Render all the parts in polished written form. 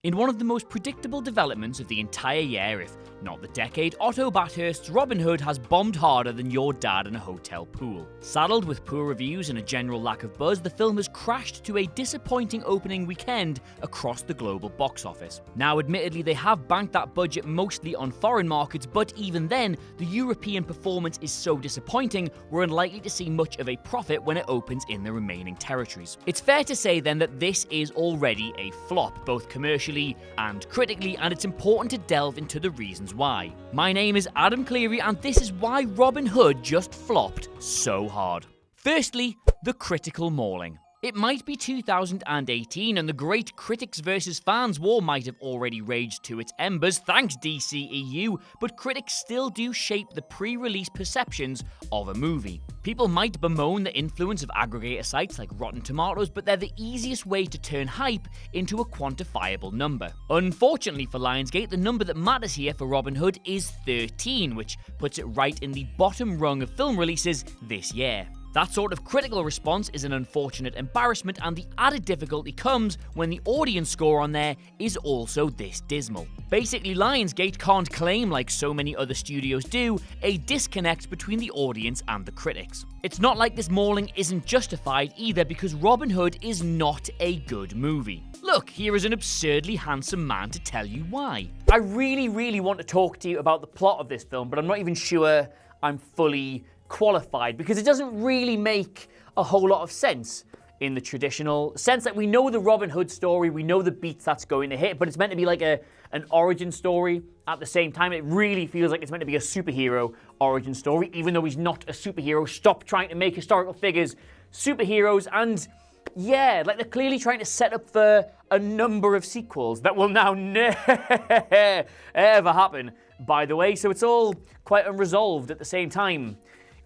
In one of the most predictable developments of the entire year, if not the decade, Otto Bathurst's Robin Hood has bombed harder than your dad in a hotel pool. Saddled with poor reviews and a general lack of buzz, the film has crashed to a disappointing opening weekend across the global box office. Now, admittedly, they have banked that budget mostly on foreign markets, but even then, the European performance is so disappointing, we're unlikely to see much of a profit when it opens in the remaining territories. It's fair to say then that this is already a flop, both commercially and critically, and it's important to delve into the reasons why. My name is Adam Cleary, and this is why Robin Hood just flopped so hard. Firstly, the critical mauling. It might be 2018 and the great critics versus fans war might have already raged to its embers, thanks DCEU, but critics still do shape the pre-release perceptions of a movie. People might bemoan the influence of aggregator sites like Rotten Tomatoes, but they're the easiest way to turn hype into a quantifiable number. Unfortunately for Lionsgate, the number that matters here for Robin Hood is 13, which puts it right in the bottom rung of film releases this year. That sort of critical response is an unfortunate embarrassment, and the added difficulty comes when the audience score on there is also this dismal. Basically, Lionsgate can't claim, like so many other studios do, a disconnect between the audience and the critics. It's not like this mauling isn't justified either, because Robin Hood is not a good movie. Look, here is an absurdly handsome man to tell you why. I really want to talk to you about the plot of this film, but I'm not even sure I'm fully qualified, because it doesn't really make a whole lot of sense in the traditional sense that we know the Robin Hood story, we know the beats that's going to hit, but it's meant to be like an origin story at the same time. It really feels like it's meant to be a superhero origin story, even though he's not a superhero. Stop trying to make historical figures superheroes. And yeah, like they're clearly trying to set up for a number of sequels that will now never ever happen, by the way, so it's all quite unresolved at the same time.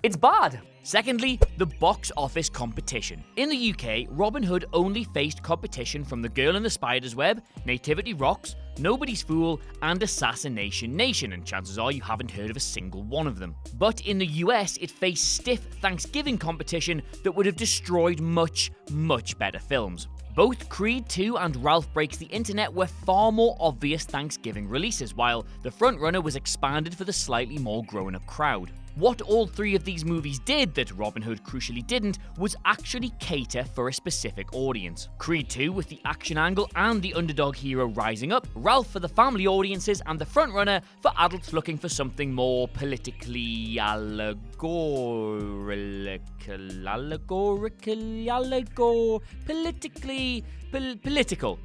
It's bad. Secondly, the box office competition. In the UK, Robin Hood only faced competition from The Girl in the Spider's Web, Nativity Rocks, Nobody's Fool, and Assassination Nation, and chances are you haven't heard of a single one of them. But in the US, it faced stiff Thanksgiving competition that would have destroyed much better films. Both Creed 2 and Ralph Breaks the Internet were far more obvious Thanksgiving releases, while the frontrunner was expanded for the slightly more grown-up crowd. What all three of these movies did that Robin Hood crucially didn't was actually cater for a specific audience. Creed 2 with the action angle and the underdog hero rising up, Ralph for the family audiences, and the frontrunner for adults looking for something more politically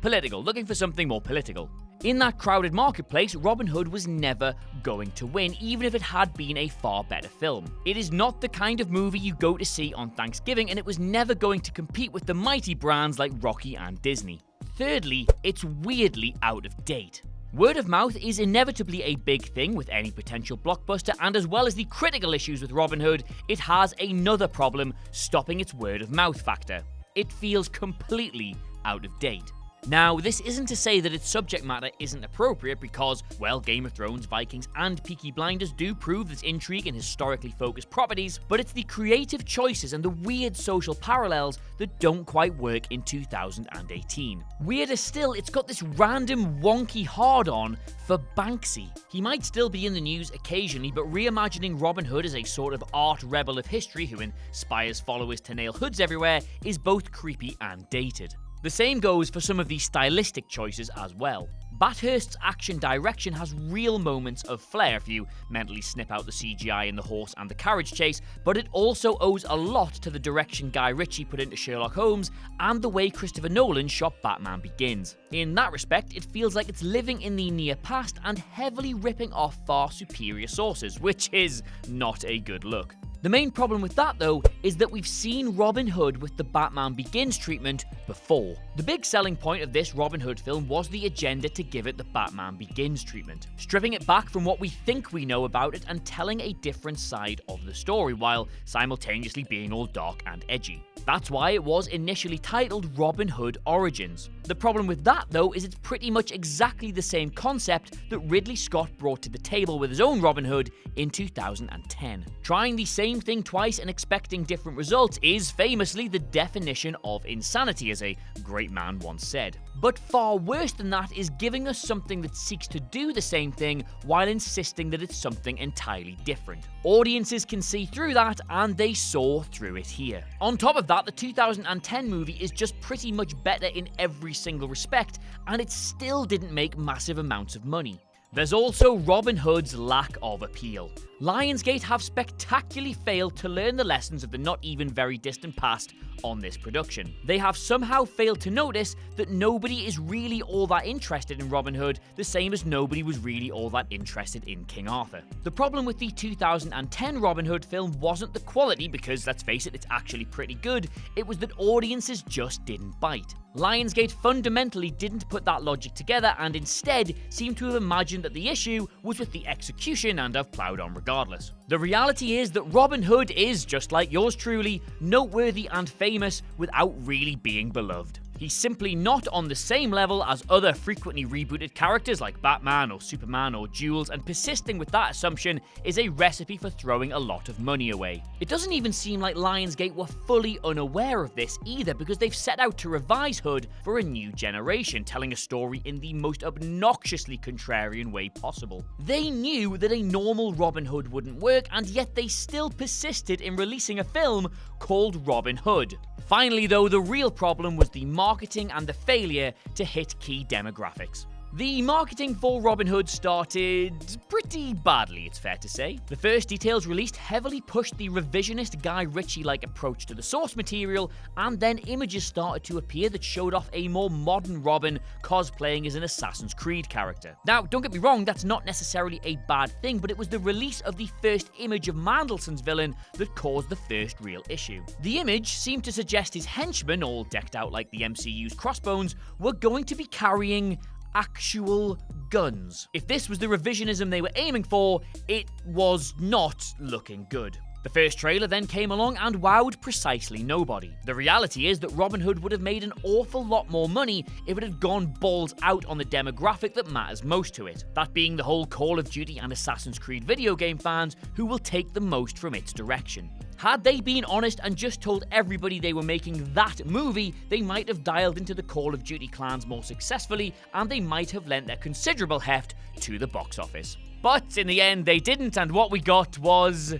political, looking for something more political. In that crowded marketplace, Robin Hood was never going to win, even if it had been a far better film. It is not the kind of movie you go to see on Thanksgiving, and it was never going to compete with the mighty brands like Rocky and Disney. Thirdly, it's weirdly out of date. Word of mouth is inevitably a big thing with any potential blockbuster, and as well as the critical issues with Robin Hood, it has another problem stopping its word of mouth factor. It feels completely out of date. Now, this isn't to say that its subject matter isn't appropriate because, well, Game of Thrones, Vikings, and Peaky Blinders do prove this intrigue in historically focused properties, but it's the creative choices and the weird social parallels that don't quite work in 2018. Weirder still, it's got this random wonky hard-on for Banksy. He might still be in the news occasionally, but reimagining Robin Hood as a sort of art rebel of history who inspires followers to nail hoods everywhere is both creepy and dated. The same goes for some of the stylistic choices as well. Bathurst's action direction has real moments of flair if you mentally snip out the CGI in the horse and the carriage chase, but it also owes a lot to the direction Guy Ritchie put into Sherlock Holmes and the way Christopher Nolan shot Batman Begins. In that respect, it feels like it's living in the near past and heavily ripping off far superior sources, which is not a good look. The main problem with that, though, is that we've seen Robin Hood with the Batman Begins treatment before. The big selling point of this Robin Hood film was the agenda to give it the Batman Begins treatment, stripping it back from what we think we know about it and telling a different side of the story, while simultaneously being all dark and edgy. That's why it was initially titled Robin Hood Origins. The problem with that, though, is it's pretty much exactly the same concept that Ridley Scott brought to the table with his own Robin Hood in 2010. Trying the same thing twice and expecting different results is famously the definition of insanity, as a great man once said. But far worse than that is giving us something that seeks to do the same thing while insisting that it's something entirely different. Audiences can see through that, and they saw through it here. On top of that, the 2010 movie is just pretty much better in every single respect, and it still didn't make massive amounts of money. There's also Robin Hood's lack of appeal. Lionsgate have spectacularly failed to learn the lessons of the not even very distant past on this production. They have somehow failed to notice that nobody is really all that interested in Robin Hood, the same as nobody was really all that interested in King Arthur. The problem with the 2010 Robin Hood film wasn't the quality, because let's face it, it's actually pretty good, it was that audiences just didn't bite. Lionsgate fundamentally didn't put that logic together and instead seemed to have imagined that the issue was with the execution and have ploughed on regardless. The reality is that Robin Hood is, just like yours truly, noteworthy and famous without really being beloved. He's simply not on the same level as other frequently rebooted characters like Batman or Superman or Jules, and persisting with that assumption is a recipe for throwing a lot of money away. It doesn't even seem like Lionsgate were fully unaware of this either, because they've set out to revise Hood for a new generation, telling a story in the most obnoxiously contrarian way possible. They knew that a normal Robin Hood wouldn't work, and yet they still persisted in releasing a film called Robin Hood. Finally though, the real problem was the marketing and the failure to hit key demographics. The marketing for Robin Hood started pretty badly, it's fair to say. The first details released heavily pushed the revisionist Guy Ritchie-like approach to the source material, and then images started to appear that showed off a more modern Robin cosplaying as an Assassin's Creed character. Now, don't get me wrong, that's not necessarily a bad thing, but it was the release of the first image of Mandelson's villain that caused the first real issue. The image seemed to suggest his henchmen, all decked out like the MCU's Crossbones, were going to be carrying actual guns. If this was the revisionism they were aiming for, it was not looking good. The first trailer then came along and wowed precisely nobody. The reality is that Robin Hood would have made an awful lot more money if it had gone balls out on the demographic that matters most to it, that being the whole Call of Duty and Assassin's Creed video game fans who will take the most from its direction. Had they been honest and just told everybody they were making that movie, they might have dialed into the Call of Duty clans more successfully, and they might have lent their considerable heft to the box office. But in the end, they didn't, and what we got was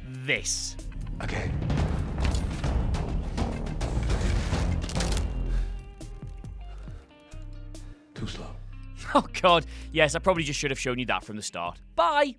this. Okay. Too slow. Oh god, yes, I probably just should have shown you that from the start. Bye!